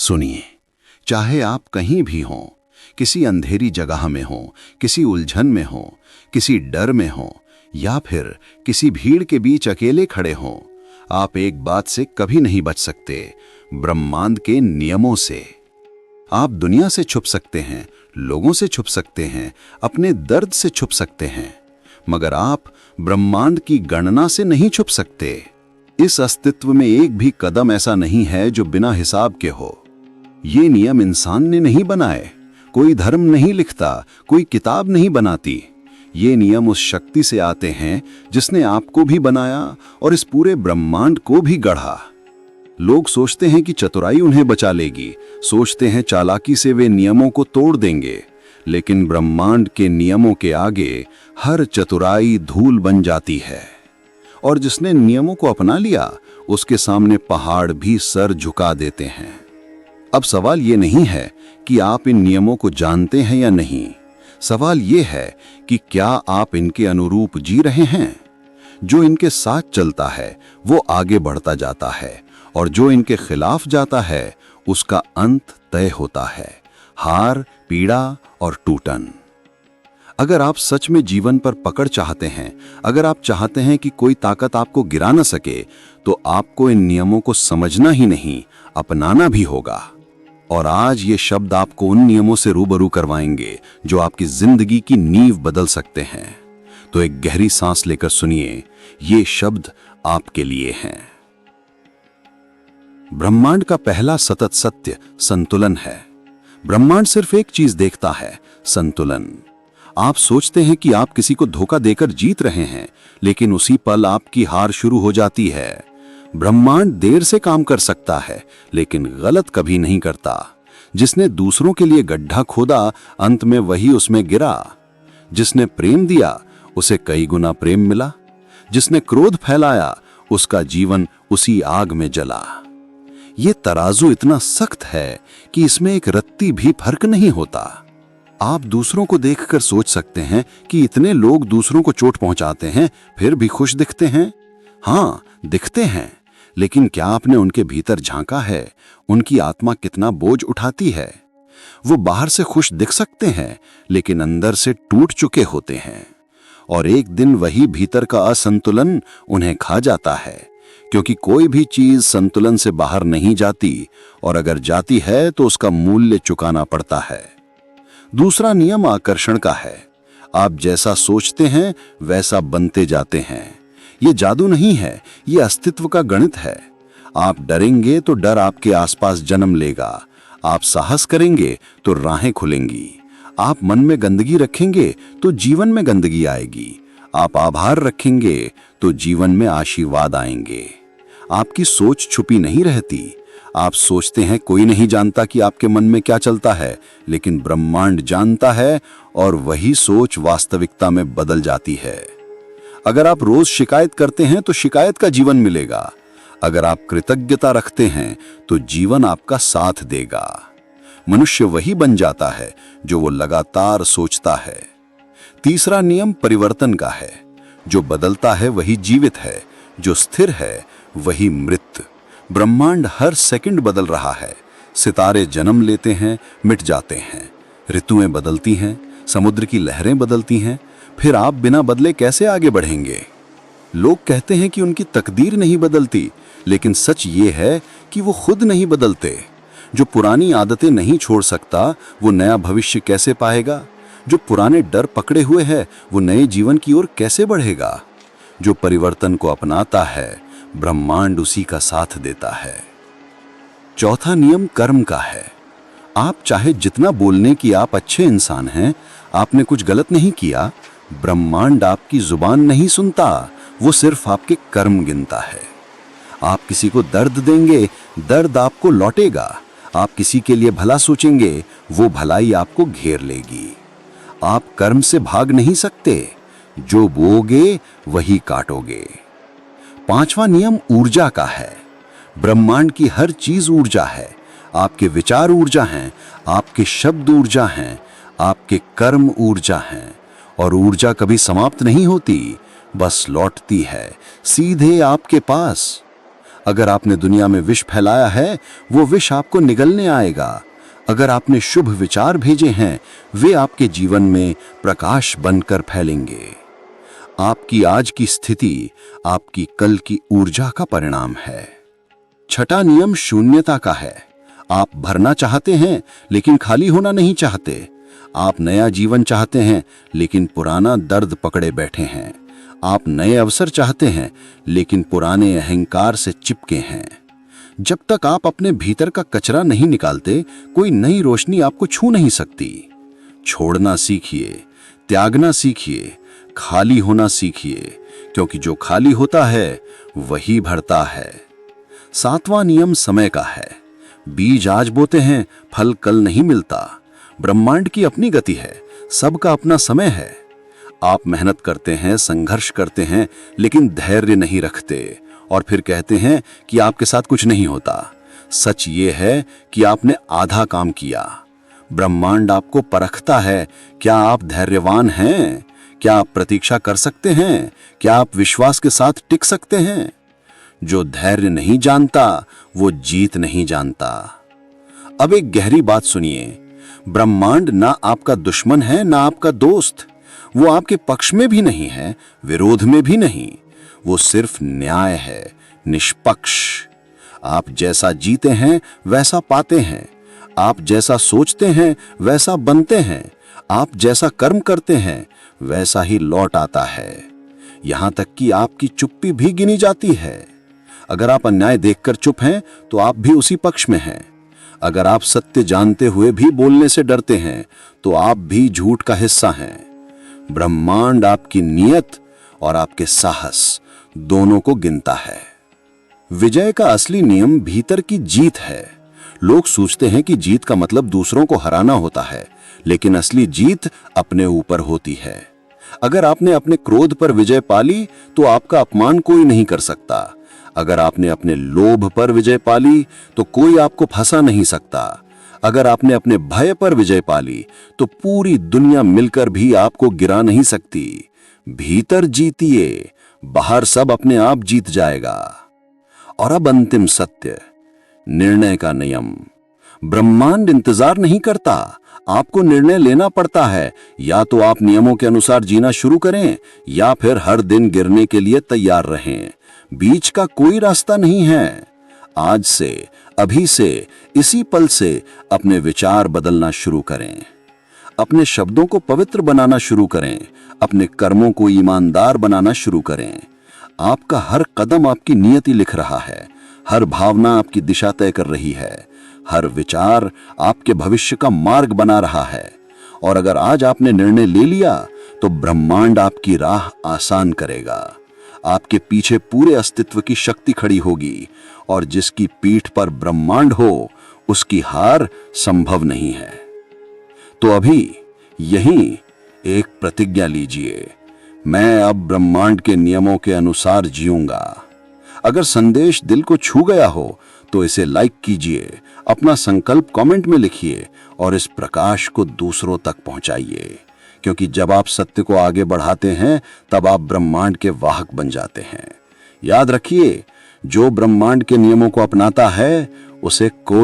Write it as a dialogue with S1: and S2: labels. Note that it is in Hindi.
S1: सुनिए, चाहे आप कहीं भी हों, किसी अंधेरी जगह में हों, किसी उलझन में हों, किसी डर में हों या फिर किसी भीड़ के बीच अकेले खड़े हों, आप एक बात से कभी नहीं बच सकते, ब्रह्मांड के नियमों से। आप दुनिया से छुप सकते हैं, लोगों से छुप सकते हैं, अपने दर्द से छुप सकते हैं, मगर आप ब्रह्मांड की गणना से नहीं छुप सकते। इस अस्तित्व में एक भी कदम ऐसा नहीं है जो बिना हिसाब के हो। ये नियम इंसान ने नहीं बनाए, कोई धर्म नहीं लिखता, कोई किताब नहीं बनाती। ये नियम उस शक्ति से आते हैं जिसने आपको भी बनाया और इस पूरे ब्रह्मांड को भी गढ़ा। लोग सोचते हैं कि चतुराई उन्हें बचा लेगी, सोचते हैं चालाकी से वे नियमों को तोड़ देंगे, लेकिन ब्रह्मांड के नियमों के आगे हर चतुराई धूल बन जाती है। और जिसने नियमों को अपना लिया, उसके सामने पहाड़ भी सर झुका देते हैं। अब सवाल ये नहीं है कि आप इन नियमों को जानते हैं या नहीं, सवाल ये है कि क्या आप इनके अनुरूप जी रहे हैं। जो इनके साथ चलता है वो आगे बढ़ता जाता है, और जो इनके खिलाफ जाता है उसका अंत तय होता है, हार, पीड़ा और टूटन। अगर आप सच में जीवन पर पकड़ चाहते हैं, अगर आप चाहते हैं कि कोई ताकत आपको गिरा न सके, तो आपको इन नियमों को समझना ही नहीं, अपनाना भी होगा। और आज ये शब्द आपको उन नियमों से रूबरू करवाएंगे जो आपकी जिंदगी की नींव बदल सकते हैं। तो एक गहरी सांस लेकर सुनिए, ये शब्द आपके लिए हैं। ब्रह्मांड का पहला सतत सत्य संतुलन है। ब्रह्मांड सिर्फ एक चीज देखता है, संतुलन। आप सोचते हैं कि आप किसी को धोखा देकर जीत रहे हैं, लेकिन उसी पल आपकी हार शुरू हो जाती है। ब्रह्मांड देर से काम कर सकता है, लेकिन गलत कभी नहीं करता। जिसने दूसरों के लिए गड्ढा खोदा, अंत में वही उसमें गिरा। जिसने प्रेम दिया, उसे कई गुना प्रेम मिला। जिसने क्रोध फैलाया, उसका जीवन उसी आग में जला। ये तराजू इतना सख्त है कि इसमें एक रत्ती भी फर्क नहीं होता। आप दूसरों को देखकर सोच सकते हैं कि इतने लोग दूसरों को चोट पहुंचाते हैं, फिर भी खुश दिखते हैं। हाँ, दिखते हैं, लेकिन क्या आपने उनके भीतर झांका है? उनकी आत्मा कितना बोझ उठाती है? वो बाहर से खुश दिख सकते हैं, लेकिन अंदर से टूट चुके होते हैं। और एक दिन वही भीतर का असंतुलन उन्हें खा जाता है, क्योंकि कोई भी चीज संतुलन से बाहर नहीं जाती, और अगर जाती है तो उसका मूल्य चुकाना पड़ता है। दूसरा नियम आकर्षण का है। आप जैसा सोचते हैं वैसा बनते जाते हैं। ये जादू नहीं है, ये अस्तित्व का गणित है। आप डरेंगे तो डर आपके आसपास जन्म लेगा। आप साहस करेंगे तो राहें खुलेंगी। आप मन में गंदगी रखेंगे तो जीवन में गंदगी आएगी। आप आभार रखेंगे तो जीवन में आशीर्वाद आएंगे। आपकी सोच छुपी नहीं रहती। आप सोचते हैं कोई नहीं जानता कि आपके मन में क्या चलता है, लेकिन ब्रह्मांड जानता है, और वही सोच वास्तविकता में बदल जाती है। अगर आप रोज शिकायत करते हैं तो शिकायत का जीवन मिलेगा। अगर आप कृतज्ञता रखते हैं तो जीवन आपका साथ देगा। मनुष्य वही बन जाता है जो वो लगातार सोचता है। तीसरा नियम परिवर्तन का है। जो बदलता है वही जीवित है, जो स्थिर है वही मृत। ब्रह्मांड हर सेकंड बदल रहा है। सितारे जन्म लेते हैं, मिट जाते हैं। ऋतुएं बदलती हैं, समुद्र की लहरें बदलती हैं। फिर आप बिना बदले कैसे आगे बढ़ेंगे? लोग कहते हैं कि उनकी तकदीर नहीं बदलती, लेकिन सच ये है कि वो खुद नहीं बदलते। जो पुरानी आदतें नहीं छोड़ सकता, वो नया भविष्य कैसे पाएगा? जो पुराने डर पकड़े हुए है, वो नए जीवन की ओर कैसे बढ़ेगा? जो परिवर्तन को अपनाता है, ब्रह्मांड उसी का साथ देता है। चौथा नियम कर्म का है। आप चाहे जितना बोलने कि आप अच्छे इंसान हैं, आपने कुछ गलत नहीं किया, ब्रह्मांड आपकी जुबान नहीं सुनता, वो सिर्फ आपके कर्म गिनता है। आप किसी को दर्द देंगे, दर्द आपको लौटेगा। आप किसी के लिए भला सोचेंगे, वो भलाई आपको घेर लेगी। आप कर्म से भाग नहीं सकते, जो बोओगे वही काटोगे। पांचवा नियम ऊर्जा का है। ब्रह्मांड की हर चीज ऊर्जा है। आपके विचार ऊर्जा हैं, आपके शब्द ऊर्जा हैं, आपके कर्म ऊर्जा हैं, और ऊर्जा कभी समाप्त नहीं होती, बस लौटती है सीधे आपके पास। अगर आपने दुनिया में विष फैलाया है, वो विष आपको निगलने आएगा। अगर आपने शुभ विचार भेजे हैं, वे आपके जीवन में प्रकाश बनकर फैलेंगे। आपकी आज की स्थिति आपकी कल की ऊर्जा का परिणाम है। छठा नियम शून्यता का है। आप भरना चाहते हैं लेकिन खाली होना नहीं चाहते। आप नया जीवन चाहते हैं लेकिन पुराना दर्द पकड़े बैठे हैं। आप नए अवसर चाहते हैं लेकिन पुराने अहंकार से चिपके हैं। जब तक आप अपने भीतर का कचरा नहीं निकालते, कोई नई रोशनी आपको छू नहीं सकती। छोड़ना सीखिए, त्यागना सीखिए, खाली होना सीखिए, क्योंकि जो खाली होता है वही भरता है। सातवां नियम समय का है। बीज आज बोते हैं, फल कल नहीं मिलता। ब्रह्मांड की अपनी गति है, सबका अपना समय है। आप मेहनत करते हैं, संघर्ष करते हैं, लेकिन धैर्य नहीं रखते और फिर कहते हैं कि आपके साथ कुछ नहीं होता। सच ये है कि आपने आधा काम किया। ब्रह्मांड आपको परखता है, क्या आप धैर्यवान हैं? क्या आप प्रतीक्षा कर सकते हैं? क्या आप विश्वास के साथ टिक सकते हैं? जो धैर्य नहीं जानता वो जीत नहीं जानता। अब एक गहरी बात सुनिए, ब्रह्मांड ना आपका दुश्मन है ना आपका दोस्त। वो आपके पक्ष में भी नहीं है, विरोध में भी नहीं। वो सिर्फ न्याय है, निष्पक्ष। आप जैसा जीते हैं वैसा पाते हैं। आप जैसा सोचते हैं वैसा बनते हैं। आप जैसा कर्म करते हैं वैसा ही लौट आता है। यहां तक कि आपकी चुप्पी भी गिनी जाती है। अगर आप अन्याय देखकर चुप हैं तो आप भी उसी पक्ष में हैं। अगर आप सत्य जानते हुए भी बोलने से डरते हैं तो आप भी झूठ का हिस्सा हैं। ब्रह्मांड आपकी नियत और आपके साहस दोनों को गिनता है। विजय का असली नियम भीतर की जीत है। लोग सोचते हैं कि जीत का मतलब दूसरों को हराना होता है, लेकिन असली जीत अपने ऊपर होती है। अगर आपने अपने क्रोध पर विजय पाली तो आपका अपमान कोई नहीं कर सकता। अगर आपने अपने लोभ पर विजय पाली तो कोई आपको फंसा नहीं सकता। अगर आपने अपने भय पर विजय पाली तो पूरी दुनिया मिलकर भी आपको गिरा नहीं सकती। भीतर जीतिए, बाहर सब अपने आप जीत जाएगा। और अब अंतिम सत्य, निर्णय का नियम। ब्रह्मांड इंतजार नहीं करता, आपको निर्णय लेना पड़ता है। या तो आप नियमों के अनुसार जीना शुरू करें या फिर हर दिन गिरने के लिए तैयार रहें। बीच का कोई रास्ता नहीं है। आज से, अभी से, इसी पल से अपने विचार बदलना शुरू करें। अपने शब्दों को पवित्र बनाना शुरू करें। अपने कर्मों को ईमानदार बनाना शुरू करें। आपका हर कदम आपकी नियति लिख रहा है। हर भावना आपकी दिशा तय कर रही है। हर विचार आपके भविष्य का मार्ग बना रहा है। और अगर आज आपने निर्णय ले लिया तो ब्रह्मांड आपकी राह आसान करेगा। आपके पीछे पूरे अस्तित्व की शक्ति खड़ी होगी और जिसकी पीठ पर ब्रह्मांड हो उसकी हार संभव नहीं है। तो अभी यहीं एक प्रतिज्ञा लीजिए, मैं अब ब्रह्मांड के नियमों के अनुसार जीऊंगा। अगर संदेश दिल को छू गया हो तो इसे लाइक कीजिए, अपना संकल्प कमेंट में लिखिए और इस प्रकाश को दूसरों तक पहुंचाइए, क्योंकि जब आप सत्य को आगे बढ़ाते हैं तब आप ब्रह्मांड के वाहक बन जाते हैं। याद रखिए, जो ब्रह्मांड के नियमों को अपनाता है उसे कोई